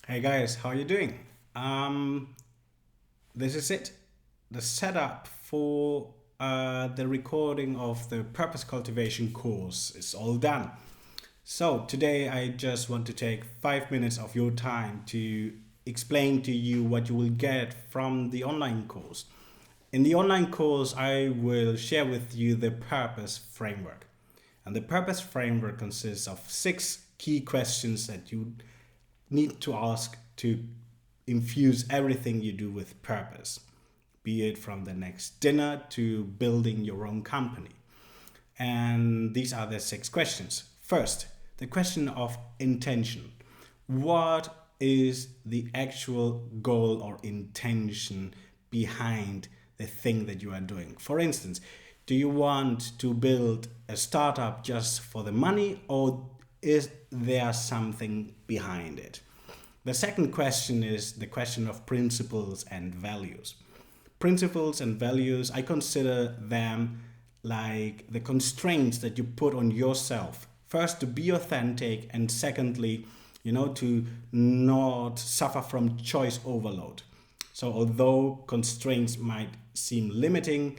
Hey guys, how you doing? This is it. The setup for the recording of the purpose cultivation course is all done. So today I just want to take 5 minutes of your time to explain to you what you will get from the online course. In the online course, I will share with you the purpose framework. And the purpose framework consists of 6 key questions that you need to ask to infuse everything you do with purpose, be it from the next dinner to building your own company. And these are the 6 questions. First, the question of intention. What is the actual goal or intention behind the thing that you are doing? For instance, do you want to build a startup just for the money, or is there something behind it? The second question is the question of principles and values. Principles and values, I consider them like the constraints that you put on yourself. First, to be authentic, and secondly, to not suffer from choice overload. So although constraints might seem limiting,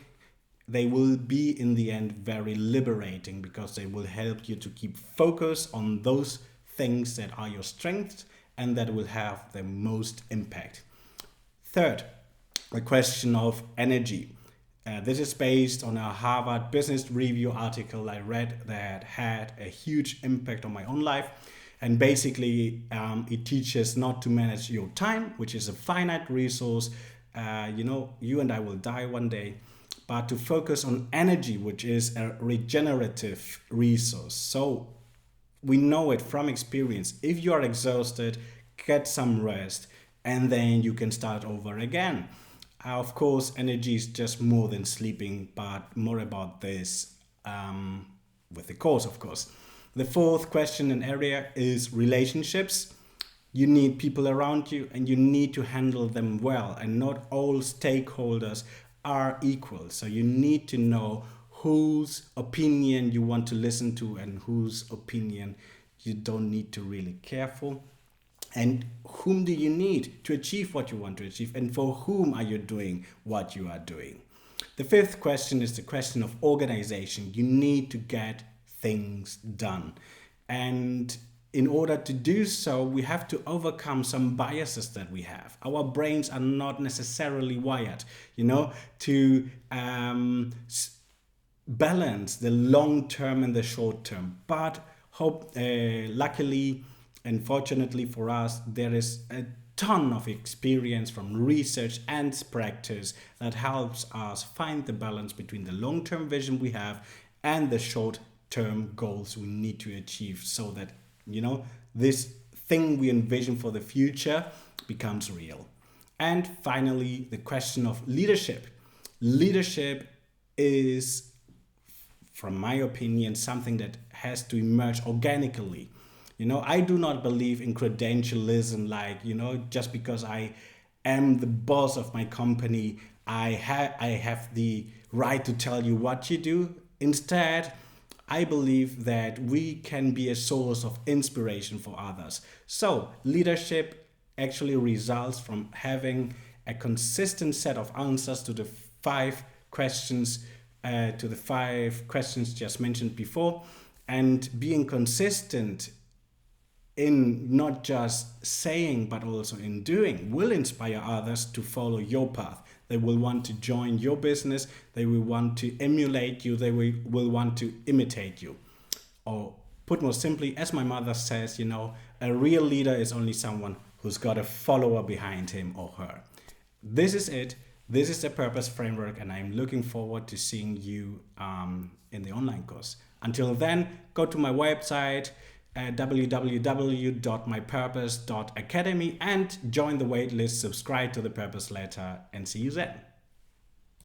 they will be in the end very liberating, because they will help you to keep focus on those things that are your strengths and that will have the most impact. Third, the question of energy. This is based on a Harvard Business Review article I read that had a huge impact on my own life. And basically, it teaches not to manage your time, which is a finite resource. You and I will die one day, but to focus on energy, which is a regenerative resource. So we know it from experience. If you are exhausted, get some rest, and then you can start over again. Of course, energy is just more than sleeping, but more about this with the course, of course. The fourth question and area is relationships. You need people around you, and you need to handle them well, and not all stakeholders are equal. So you need to know whose opinion you want to listen to and whose opinion you don't need to really care for. And whom do you need to achieve what you want to achieve, and for whom are you doing what you are doing? The fifth question is the question of organization. You need to get things done. And in order to do so, we have to overcome some biases that we have. Our brains are not necessarily wired, to balance the long term and the short term. But luckily and fortunately for us, there is a ton of experience from research and practice that helps us find the balance between the long-term vision we have and the short-term goals we need to achieve, so that this thing we envision for the future becomes real. And finally, the question of leadership. Leadership is, from my opinion, something that has to emerge organically. I do not believe in credentialism, like, just because I am the boss of my company, I have the right to tell you what you do. Instead, I believe that we can be a source of inspiration for others. So leadership actually results from having a consistent set of answers to the five questions just mentioned before, and being consistent in not just saying but also in doing will inspire others to follow your path. They will want to join your business. They will want to emulate you. They will want to imitate you. Or put more simply, as my mother says, a real leader is only someone who's got a follower behind him or her. This is it. This is the purpose framework, and I'm looking forward to seeing you in the online course. Until then, go to my website, www.mypurpose.academy, and join the waitlist, subscribe to the purpose letter, and see you then.